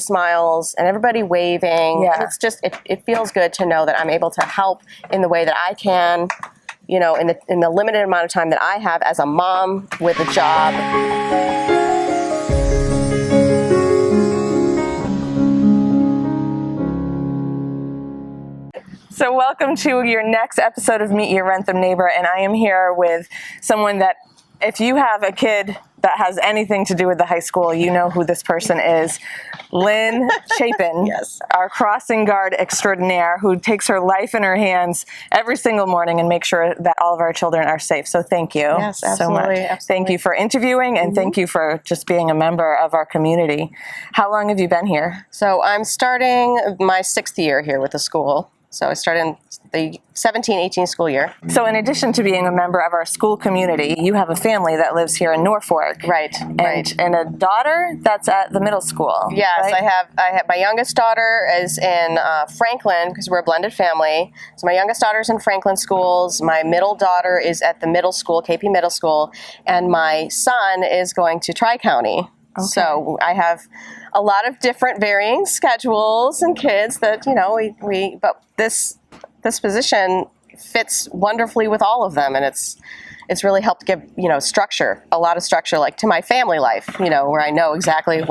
smiles and everybody waving. Yeah. And it's just, it feels good to know that I'm able to help in the way that I can, you know, in the limited amount of time that I have as a mom with a job. So welcome to your next episode of Meet Your Wrentham Neighbor, and I am here with someone that, if you have a kid that has anything to do with the high school, you know who this person is. Lynn Chapin, Yes. Our crossing guard extraordinaire, who takes her life in her hands every single morning and makes sure that all of our children are safe. So thank you Yes, so much. absolutely. Thank you for interviewing, and thank you for just being a member of our community. How long have you been here? So I'm starting my 6th year here with the school. So I started in the 17-18 school year. So in addition to being a member of our school community, you have a family that lives here in Norfolk. Right, right. And a daughter that's at the middle school. Yes, right? I have my youngest daughter is in Franklin, because we're a blended family. So my youngest daughter's in Franklin schools. My middle daughter is at the middle school, KP Middle School, and my son is going to Tri-County. Okay. So I have a lot of different varying schedules and kids that, you know, but this position fits wonderfully with all of them, and it's really helped give, you know, structure, a lot of structure, like to my family life, you know, where I know exactly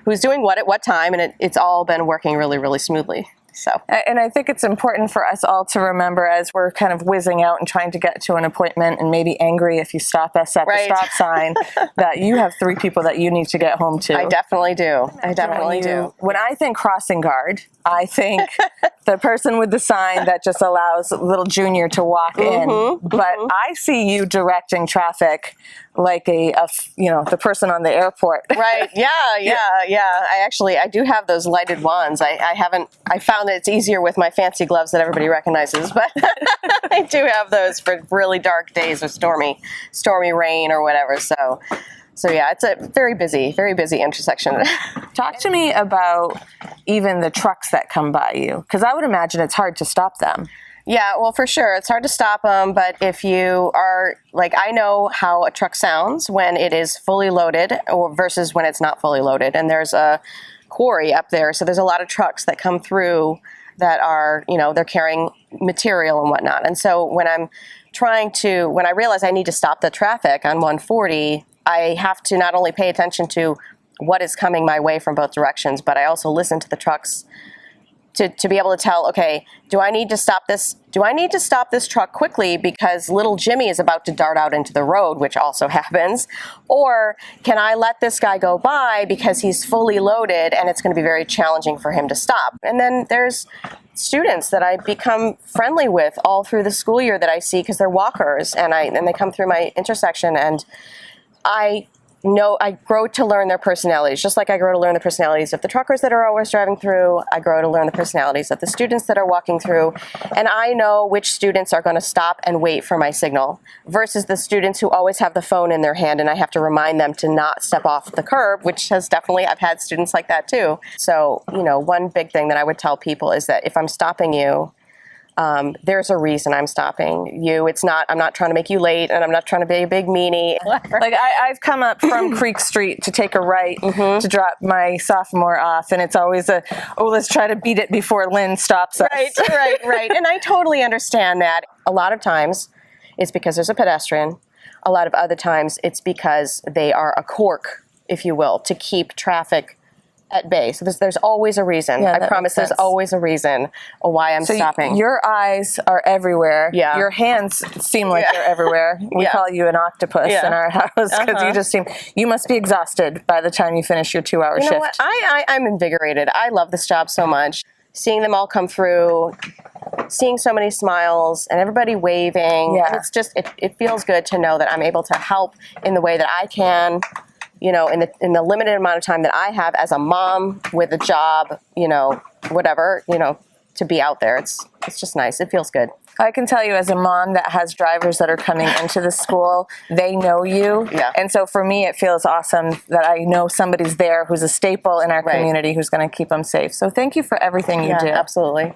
who's doing what at what time, and it's all been working really, really smoothly. So, and I think it's important for us all to remember, as we're kind of whizzing out and trying to get to an appointment and maybe angry if you stop us at the stop sign, that you have 3 people that you need to get home to. I definitely do. I definitely do. When I think crossing guard, I think the person with the sign that just allows little Junior to walk in. But I see you directing traffic like the person on the airport. Right. Yeah. I do have those lighted wands. I found that it's easier with my fancy gloves that everybody recognizes, but I do have those for really dark days or stormy rain or whatever. So yeah, it's a very busy intersection. Talk to me about even the trucks that come by you, because I would imagine it's hard to stop them. Yeah, well, for sure. It's hard to stop them, but if you are, like, I know how a truck sounds when it is fully loaded versus when it's not fully loaded. And there's a quarry up there, so there's a lot of trucks that come through that are, you know, they're carrying material and whatnot. And so when I realize I need to stop the traffic on 140, I have to not only pay attention to what is coming my way from both directions, but I also listen to the trucks to be able to tell, okay, do I need to stop this? Do I need to stop this truck quickly because little Jimmy is about to dart out into the road, which also happens? Or can I let this guy go by because he's fully loaded and it's going to be very challenging for him to stop? And then there's students that I become friendly with all through the school year that I see because they're walkers, and they come through my intersection, and I grow to learn their personalities, just like I grow to learn the personalities of the truckers that are always driving through. I grow to learn the personalities of the students that are walking through, and I know which students are going to stop and wait for my signal versus the students who always have the phone in their hand, and I have to remind them to not step off the curb, which I've had students like that too. So, you know, one big thing that I would tell people is that if I'm stopping you, there's a reason I'm stopping you. I'm not trying to make you late, and I'm not trying to be a big meanie. Like I've come up from Creek Street to take a right to drop my sophomore off, and it's always let's try to beat it before Lynn stops us. Right. And I totally understand that. A lot of times it's because there's a pedestrian. A lot of other times it's because they are a cork, if you will, to keep traffic at bay. So there's always a reason. Yeah, I promise there's always a reason why I'm stopping. Your eyes are everywhere. Yeah. Your hands seem like they're everywhere. We call you an octopus in our house because you must be exhausted by the time you finish your 2-hour shift. You know what? I'm invigorated. I love this job so much. Seeing them all come through, seeing so many smiles and everybody waving. Yeah. And it's just, it feels good to know that I'm able to help in the way that I can, you know, in the limited amount of time that I have as a mom with a job, you know, whatever, you know, to be out there. It's just nice. It feels good. I can tell you, as a mom that has drivers that are coming into the school, they know you. Yeah. And so for me, it feels awesome that I know somebody's there who's a staple in our community who's going to keep them safe. So thank you for everything you do. Absolutely.